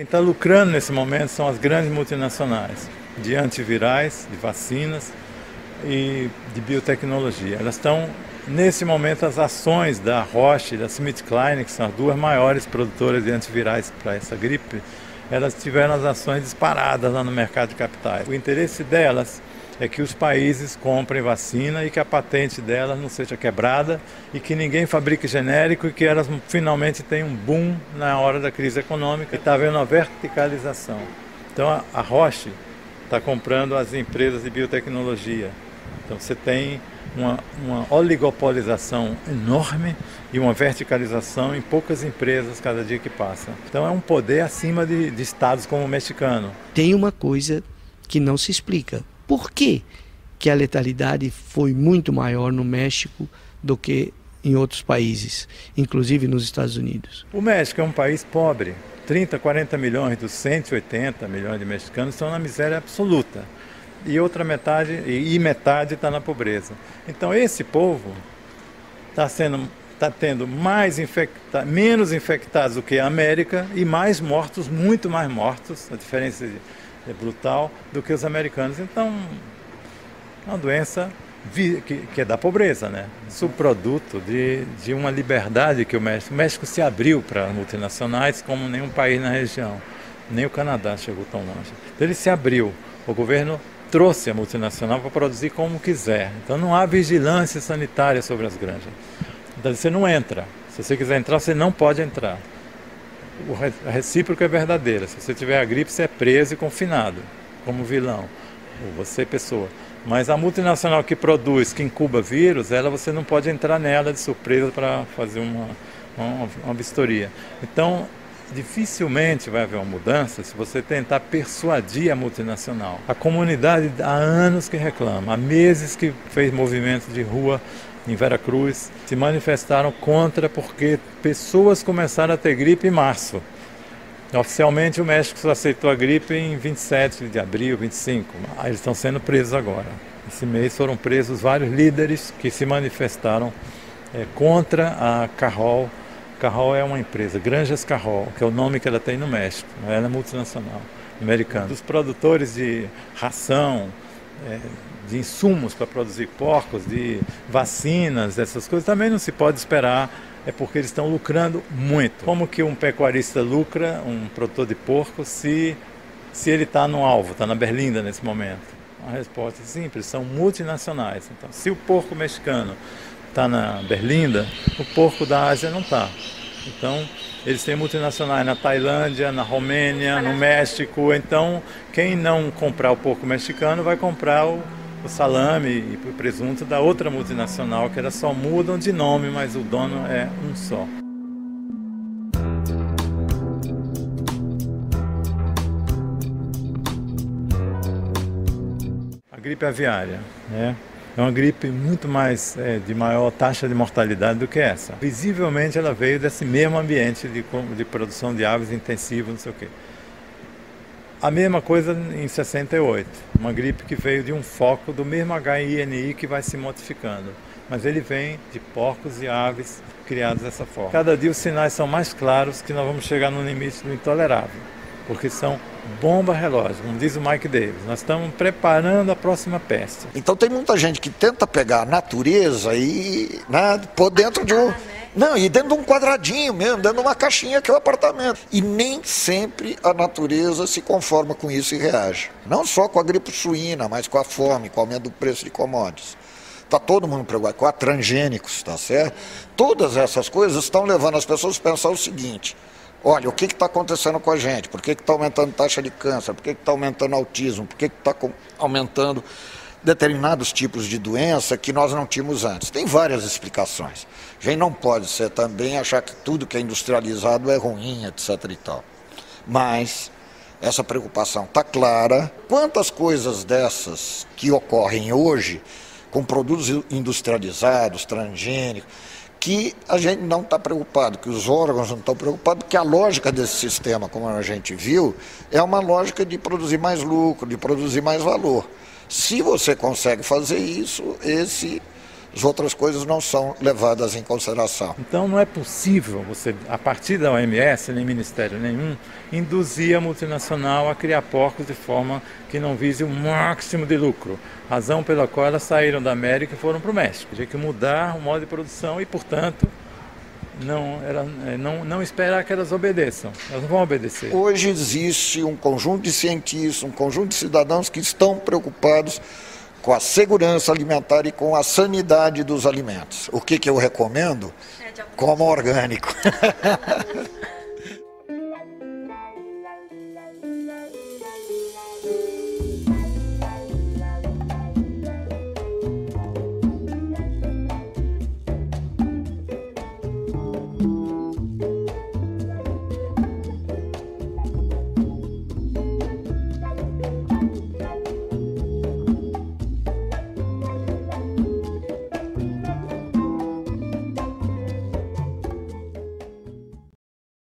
Quem está lucrando nesse momento são as grandes multinacionais de antivirais, de vacinas e de biotecnologia. Elas estão, nesse momento, as ações da Roche e da SmithKline, que são as duas maiores produtoras de antivirais para essa gripe, elas tiveram as ações disparadas lá no mercado de capitais. O interesse delas é que os países comprem vacina e que a patente delas não seja quebrada e que ninguém fabrique genérico e que elas finalmente tenham um boom na hora da crise econômica. E está havendo uma verticalização. Então a Roche está comprando as empresas de biotecnologia. Então você tem uma oligopolização enorme e uma verticalização em poucas empresas cada dia que passa. Então é um poder acima de estados como o mexicano. Tem uma coisa que não se explica. Por que a letalidade foi muito maior no México do que em outros países, inclusive nos Estados Unidos? O México é um país pobre. 30, 40 milhões dos 180 milhões de mexicanos estão na miséria absoluta. E outra metade está na pobreza. Então esse povo está tendo menos infectados do que a América e mais mortos, muito mais mortos, a diferença é brutal, do que os americanos. Então, é uma doença que é da pobreza, né? Subproduto de uma liberdade que o México se abriu para multinacionais como nenhum país na região. Nem o Canadá chegou tão longe. Então ele se abriu. O governo trouxe a multinacional para produzir como quiser. Então não há vigilância sanitária sobre as granjas. Então você não entra. Se você quiser entrar, você não pode entrar. A recíproca é verdadeira. Se você tiver a gripe, você é preso e confinado, como vilão, ou você pessoa. Mas a multinacional que produz, que incuba vírus, você não pode entrar nela de surpresa para fazer uma vistoria. Então, dificilmente vai haver uma mudança se você tentar persuadir a multinacional. A comunidade há anos que reclama, há meses que fez movimento de rua em Veracruz, se manifestaram contra porque pessoas começaram a ter gripe em março. Oficialmente o México só aceitou a gripe em 27 de abril, 25. Eles estão sendo presos agora. Esse mês foram presos vários líderes que se manifestaram contra a Carrol. Carrol é uma empresa, Granjas Carrol, que é o nome que ela tem no México. Ela é multinacional, americana. Dos produtores de ração, de insumos para produzir porcos, de vacinas, essas coisas, também não se pode esperar, porque eles estão lucrando muito. Como que um pecuarista lucra, um produtor de porco, se ele está no alvo, está na berlinda nesse momento? A resposta é simples, são multinacionais. Então, se o porco mexicano está na berlinda, o porco da Ásia não está. Então, eles têm multinacionais na Tailândia, na Romênia, no México. Então, quem não comprar o porco mexicano vai comprar o salame e o presunto da outra multinacional, que elas só mudam de nome, mas o dono é um só. A gripe aviária, né? É uma gripe muito mais, de maior taxa de mortalidade do que essa. Visivelmente ela veio desse mesmo ambiente de produção de aves intensivo, não sei o quê. A mesma coisa em 68, uma gripe que veio de um foco do mesmo H1N1 que vai se modificando. Mas ele vem de porcos e aves criados dessa forma. Cada dia os sinais são mais claros que nós vamos chegar no limite do intolerável, porque são bomba relógio, como diz o Mike Davis. Nós estamos preparando a próxima peste. Então tem muita gente que tenta pegar a natureza e pôr dentro de um... Não, e dentro de um quadradinho mesmo, dentro de uma caixinha que é o apartamento. E nem sempre a natureza se conforma com isso e reage. Não só com a gripe suína, mas com a fome, com o aumento do preço de commodities. Está todo mundo preocupado com a transgênicos, tá certo? Todas essas coisas estão levando as pessoas a pensar o seguinte: olha, o que está acontecendo com a gente? Por que está aumentando a taxa de câncer? Por que está aumentando o autismo? Por que está aumentando determinados tipos de doença que nós não tínhamos antes? Tem várias explicações. A gente não pode ser também achar que tudo que é industrializado é ruim, etc. e tal. Mas essa preocupação está clara. Quantas coisas dessas que ocorrem hoje com produtos industrializados, transgênicos, que a gente não está preocupado, que os órgãos não estão preocupados, porque a lógica desse sistema, como a gente viu, é uma lógica de produzir mais lucro, de produzir mais valor. Se você consegue fazer isso, esse as outras coisas não são levadas em consideração. Então não é possível você, a partir da OMS, nem ministério nenhum, induzir a multinacional a criar porcos de forma que não vise o máximo de lucro. Razão pela qual elas saíram da América e foram para o México. Tinha que mudar o modo de produção e, portanto, não esperar que elas obedeçam. Elas não vão obedecer. Hoje existe um conjunto de cientistas, um conjunto de cidadãos que estão preocupados com a segurança alimentar e com a sanidade dos alimentos. O que eu recomendo? Como orgânico.